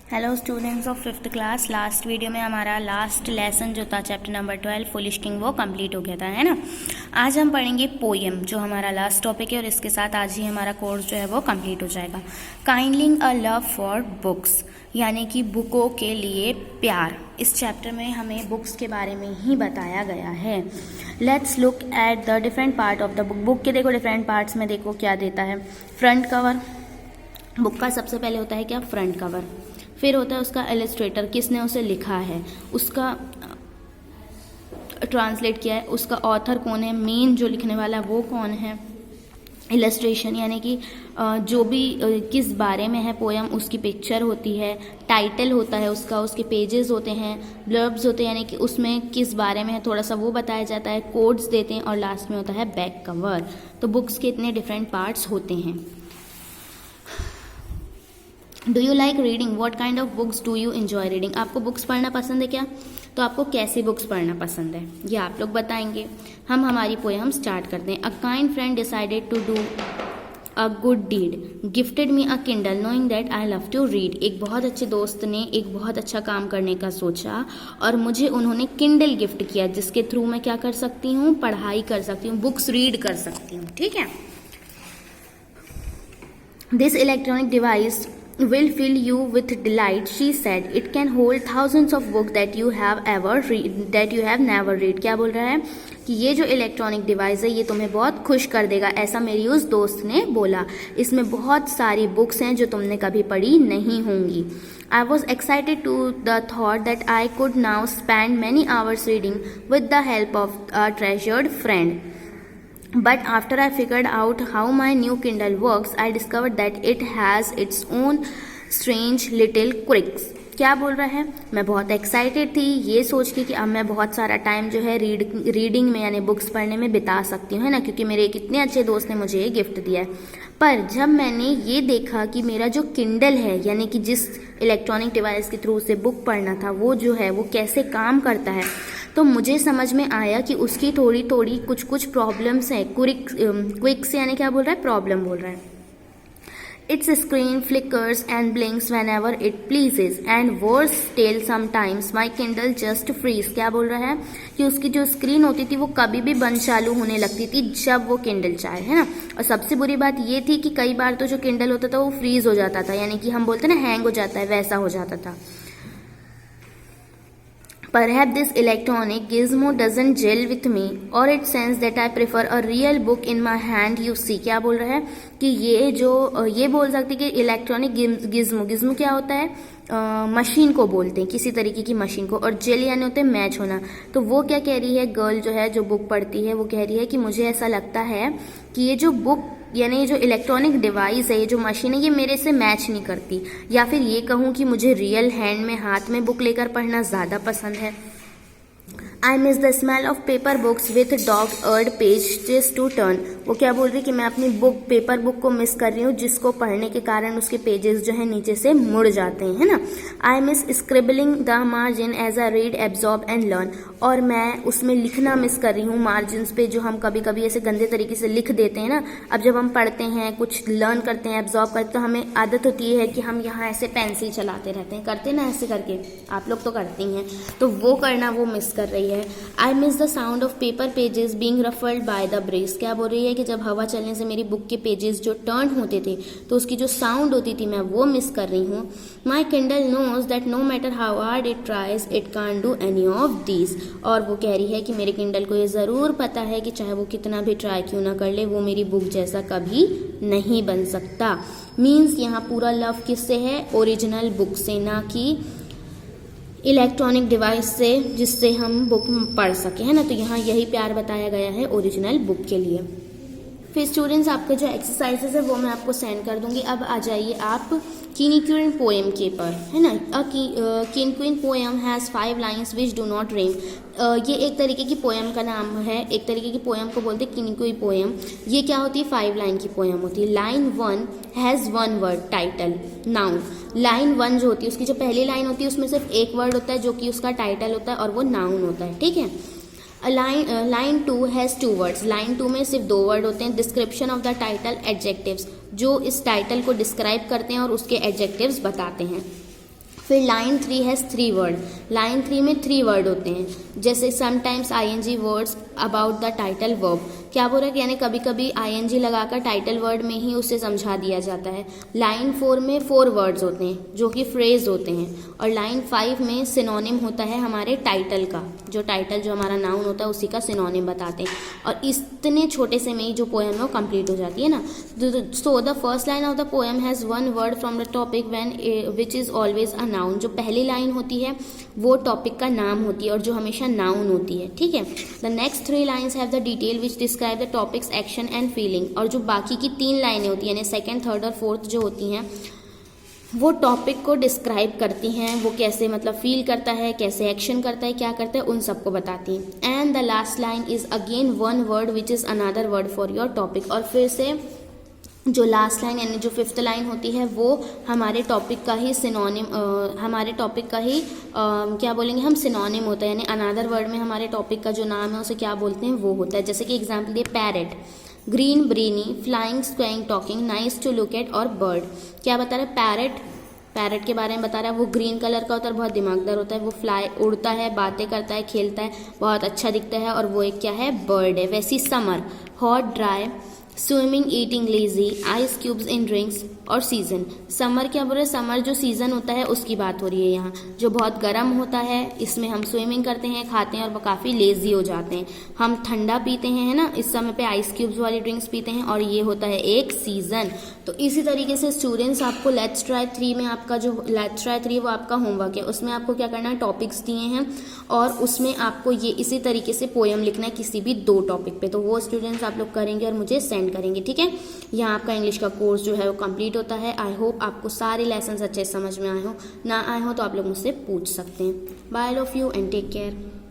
Hello students of 5th class. Last video में हमारा last lesson जो था चैप्टर नंबर 12 फुलिश किंग वो कंप्लीट हो गया था, है ना। आज हम पढ़ेंगे पोएम जो हमारा लास्ट टॉपिक है और इसके साथ आज ही हमारा कोर्स जो है वो कंप्लीट हो जाएगा। काइंडलिंग अ लव फॉर बुक्स यानी कि बुकों के लिए प्यार। इस चैप्टर में हमें बुक्स के बारे में ही बताया गया है। Let's look at the different part of the book. Book के देखो डिफरेंट पार्ट्स में देखो क्या देता है। फ्रंट कवर, बुक का सबसे पहले होता है क्या, फ्रंट कवर। फिर होता है उसका इलस्ट्रेटर, किसने उसे लिखा है, उसका ट्रांसलेट किया है, उसका ऑथर कौन है, मेन जो लिखने वाला वो कौन है। इलस्ट्रेशन यानी कि जो भी किस बारे में है पोयम उसकी पिक्चर होती है। टाइटल होता है उसका, उसके पेजेस होते हैं। ब्लर्ब्स होते हैं यानी कि उसमें किस बारे में है थोड़ा सा वो बताया जाता है। कोड्स देते हैं और लास्ट में होता है बैक कवर। तो बुक्स के इतने डिफरेंट पार्ट्स होते हैं। Do you like reading? What kind of books do you enjoy reading? आपको बुक्स पढ़ना पसंद है क्या? तो आपको कैसी बुक्स पढ़ना पसंद है ये आप लोग बताएंगे। हम हमारी पोएम स्टार्ट करते हैं। A kind friend decided to do a good deed, gifted me a Kindle knowing that I love to read. एक बहुत अच्छे दोस्त ने एक बहुत अच्छा काम करने का सोचा और मुझे उन्होंने किंडल गिफ्ट किया जिसके थ्रू मैं क्या कर सकती हूँ, पढ़ाई कर सकती हूँ, बुक्स रीड कर सकती हूँ। ठीक है। This electronic device will fill you with delight, she said. It can hold thousands of books that you have never read. क्या बोल रहा है कि ये जो इलेक्ट्रॉनिक डिवाइस है ये तुम्हें बहुत खुश कर देगा, ऐसा मेरी उस दोस्त ने बोला। इसमें बहुत सारी बुक्स हैं जो तुमने कभी पढ़ी नहीं होंगी। I was excited to the thought that I could now spend many hours reading with the help of a treasured friend. But after I figured out how my new Kindle works, I discovered that it has its own strange little quirks. क्या बोल रहा है? मैं बहुत excited थी ये सोच के कि अब मैं बहुत सारा टाइम जो है रीडिंग में यानी बुक्स पढ़ने में बिता सकती हूँ, है ना, क्योंकि मेरे एक इतने अच्छे दोस्त ने मुझे ये गिफ्ट दिया है। पर जब मैंने ये देखा कि मेरा जो किंडल है यानी कि जिस इलेक्ट्रॉनिक डिवाइस के थ्रू से बुक पढ़ना था वो जो है वो कैसे काम करता है, तो मुझे समझ में आया कि उसकी थोड़ी थोड़ी कुछ प्रॉब्लम्स हैं। क्विक्स यानी क्या बोल रहा है, प्रॉब्लम बोल रहा है। Its screen flickers and blinks whenever it pleases, and worse still sometimes my Kindle just freeze. क्या बोल रहा है कि उसकी जो स्क्रीन होती थी वो कभी भी बंद चालू होने लगती थी जब वो किंडल चाहे, है ना। और सबसे बुरी बात ये थी कि कई बार तो जो किंडल होता था वो फ्रीज हो जाता था, यानी कि हम बोलते ना हैंग हो जाता है, वैसा हो जाता था। Perhaps this electronic gizmo doesn't gel with me, or it sense that I prefer a real book in my hand. You see, क्या बोल रहा है कि ये बोल सकते कि इलेक्ट्रॉनिक गिज्मो क्या होता है, मशीन को बोलते हैं, किसी तरीके की मशीन को, और जेल यानी होते हैं मैच होना। तो वो क्या कह रही है, गर्ल जो है जो बुक पढ़ती है वो कह रही है कि मुझे ऐसा लगता है कि ये जो बुक यानी ये जो इलेक्ट्रॉनिक डिवाइस है, ये जो मशीन है, ये मेरे से मैच नहीं करती। या फिर ये कहूँ कि मुझे रियल हैंड में हाथ में बुक लेकर पढ़ना ज़्यादा पसंद है। I miss the smell of paper books with dog eared pages to turn. वो क्या बोल रही है कि मैं अपनी पेपर बुक को मिस कर रही हूँ जिसको पढ़ने के कारण उसके पेजेस जो है नीचे से मुड़ जाते हैं, है ना। I miss scribbling the margin as a read absorb and learn. और मैं उसमें लिखना मिस कर रही हूँ, मार्जिन पे जो हम कभी कभी ऐसे गंदे तरीके से लिख देते हैं ना। अब जब हम पढ़ते हैं, कुछ लर्न करते हैं, एब्जॉर्ब करते हैं, तो हमें आदत होती है कि हम यहाँ ऐसे पेंसिल चलाते रहते हैं, करते ना ऐसे करके, आप लोग तो करती हैं, तो वो करना वो मिस कर रही है। I miss the sound of paper pages being ruffled by the breeze. क्या बोल रही है कि जब हवा चलने से मेरी बुक के पेजेस जो टर्न होते थे तो उसकी जो साउंड होती थी मैं वो मिस कर रही हूँ। My Kindle knows that no matter how hard it tries it can't do any of these. और वो कह रही है कि मेरे किंडल को ये ज़रूर पता है कि चाहे वो कितना भी ट्राई क्यों ना कर ले वो मेरी बुक जैसा कभी नहीं बन सकता। मीन्स यहाँ पूरा लव किससे है, ओरिजिनल बुक से, ना कि इलेक्ट्रॉनिक डिवाइस से जिससे हम बुक पढ़ सके, है ना। तो यहाँ यही प्यार बताया गया है ओरिजिनल बुक के लिए। फिर स्टूडेंट्स आपके जो एक्सरसाइजेस है वो मैं आपको सेंड कर दूंगी। अब आ जाइए आप किनी क्वीन पोएम के पर, है ना। Cinquain poem has 5 lines which do not rhyme. ये एक तरीके की पोएम का नाम है, एक तरीके की पोएम को बोलते हैं किनी क्वीन पोएम। ये क्या होती है, 5 लाइन की पोएम होती है। Line 1 has 1 word title noun. Line 1 जो होती है उसकी जो पहली लाइन होती है उसमें सिर्फ एक वर्ड होता है जो कि उसका टाइटल होता है और वो नाउन होता है, ठीक है। Line 2 has 2 words. लाइन 2 में सिर्फ 2 वर्ड होते हैं। Description of the title, adjectives, जो इस टाइटल को डिस्क्राइब करते हैं और उसके एडजेक्टिव्स बताते हैं। फिर लाइन 3 हैज़ 3 वर्ड, लाइन 3 में 3 वर्ड होते हैं, जैसे sometimes ing words about the title verb. क्या बोल रहा है कि यानी कभी कभी ing लगाकर टाइटल वर्ड में ही उसे समझा दिया जाता है। लाइन 4 में 4 वर्ड्स होते हैं जो कि फ्रेज होते हैं, और लाइन 5 में सिनोनिम होता है हमारे टाइटल का, जो टाइटल जो हमारा नाउन होता है उसी का सिनोनिम बताते हैं। और इतने छोटे से में ही जो पोएम है वो कंप्लीट हो जाती है ना। So the first line of the poem has 1 word from the topic when which is always a noun. जो पहली लाइन होती है वो टॉपिक का नाम होती है और जो हमेशा नाउन होती है, ठीक है। The next 3 lines have the detail which describe the topics action and feeling. और जो बाकी की 3 लाइनें होती हैं यानी सेकंड, थर्ड और फोर्थ जो होती हैं वो टॉपिक को डिस्क्राइब करती हैं, वो कैसे मतलब फील करता है, कैसे एक्शन करता है, क्या करता है, उन सबको बताती हैं। And the last line is again 1 word which is another word for your topic. और फिर से जो लास्ट लाइन यानी जो 5th लाइन होती है वो हमारे टॉपिक का ही सिनोनिम, हमारे टॉपिक का ही क्या बोलेंगे हम, सिनोनिम होता है, यानी अनदर वर्ड में हमारे टॉपिक का जो नाम है उसे क्या बोलते हैं वो होता है। जैसे कि एग्जाम्पल दिए parrot, green brainy, flying squawking talking, nice to look at, और बर्ड। क्या बता रहा है, पैरेट, पैरेट के बारे में बता रहा है, वो ग्रीन कलर का होता है, बहुत दिमागदार होता है, वो फ्लाई उड़ता है, बातें करता है, खेलता है, बहुत अच्छा दिखता है, और वो एक क्या है, बर्ड है। वैसी summer, hot dry, swimming, eating, lazy, ice cubes इन ड्रिंक्स, और सीजन। समर क्या बोल रहे हैं, समर जो सीजन होता है उसकी बात हो रही है यहाँ, जो बहुत गर्म होता है, इसमें हम स्विमिंग करते हैं, खाते हैं और काफ़ी लेजी हो जाते हैं। हम ठंडा पीते हैं, है ना, इस समय पे आइस क्यूब्स वाली ड्रिंक्स पीते हैं, और ये होता है एक सीजन। तो इसी तरीके से स्टूडेंट्स आपको लेट्स ट्राई 3 में आपका जो लेट्स ट्राई 3 वो आपका होमवर्क है, उसमें आपको क्या करना है, टॉपिक्स दिए हैं और उसमें आपको ये इसी तरीके से पोएम लिखना है किसी भी 2 टॉपिक पे। तो वो स्टूडेंट्स आप लोग करेंगे और मुझे सेंड करेंगे, ठीक है। यहाँ आपका इंग्लिश का कोर्स जो है वो कंप्लीट होता है। आई होप आपको सारे लेसन अच्छे समझ में आए हो, ना आए हो तो आप लोग मुझसे पूछ सकते हैं। Bye, love you and take care.